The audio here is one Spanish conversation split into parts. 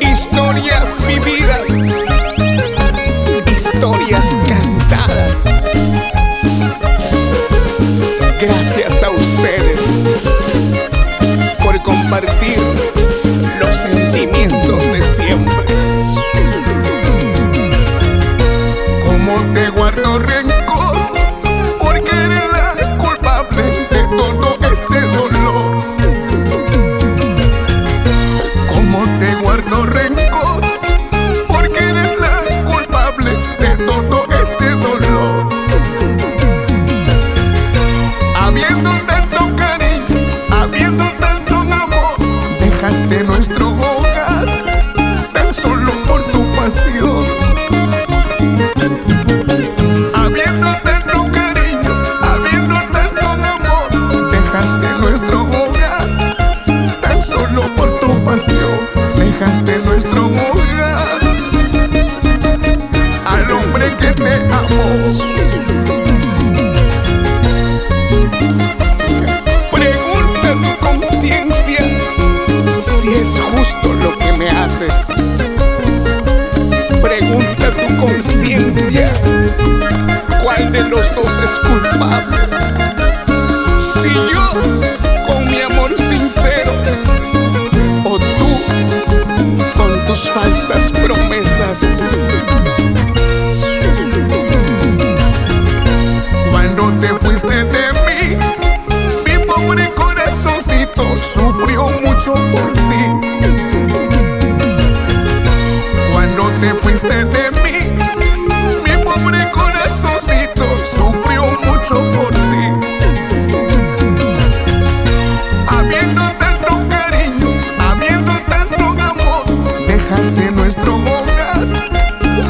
Historias vividas, historias cantadas. Gracias a ustedes por compartir los sentimientos de siempre. ¿Cómo te guardo rencor? Porque eres la culpable de todo este dolor. ¿Cómo te guardo rencor? Porque eres la culpable de todo este dolor. Habiendo tanto cariño, habiendo tanto amor, dejaste nuestro hogar tan solo por tu pasión. Habiendo tanto cariño, habiendo tanto amor, dejaste nuestro hogar tan solo por tu pasión. Dejaste nuestro hogar al hombre que te amó. Pregunta a tu conciencia si es justo lo que me haces. Pregunta a tu conciencia cuál de los dos es culpable. Si yo con mi amor sincero o tú con tus falsas promesas. Cuando te fuiste de mí, mi pobre corazoncito sufrió mucho por ti. Cuando te fuiste de mí, mi pobre corazoncito sufrió mucho por ti. Habiendo tanto cariño, habiendo tanto amor, dejaste nuestro hogar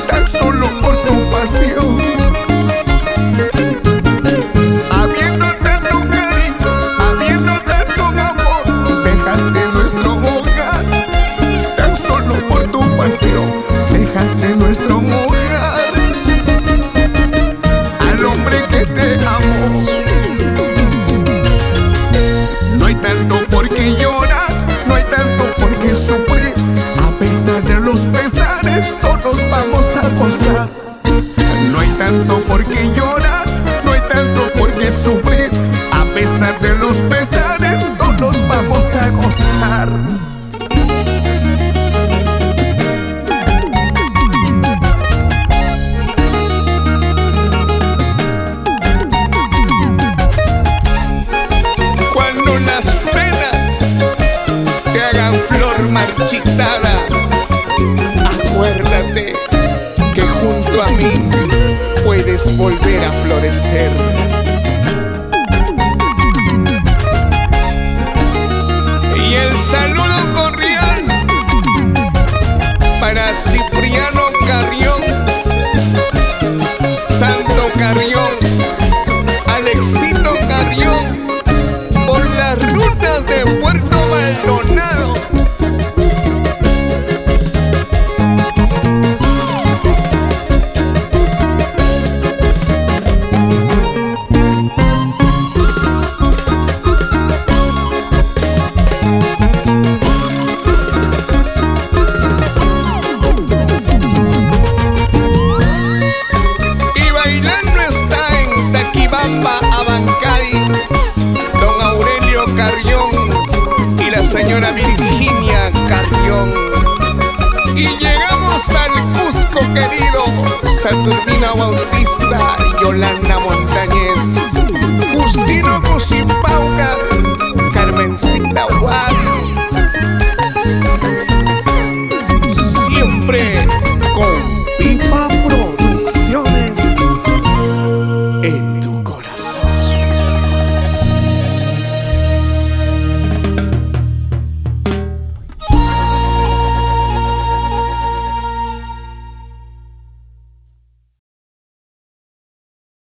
tan solo por tu pasión. Habiendo tanto cariño, habiendo tanto amor, dejaste nuestro hogar tan solo por tu pasión. Dejaste nuestro hogar al hombre que te amó. No hay tanto por qué llorar, no hay tanto por qué sufrir. A pesar de los pesares, todos vamos a gozar. No hay tanto por qué llorar, no hay tanto por qué sufrir. A pesar de los pesares, todos vamos a gozar. Cuando las penas te hagan flor marchitada, acuérdate que junto a mí puedes volver a florecer. Y el saludo cordial para Cipriano Carrión, Santo Carrión, Alexito Carrión, por las rutas de Puerto Maldonado. Y bailando está en Taquibamba, Abancay, don Aurelio Carrión y la señora Virginia Carrión. Y llegamos al Cusco querido, Saturnino Bautista y Yolanda Montañez, Justino Cusipauca, Carmencita Guar.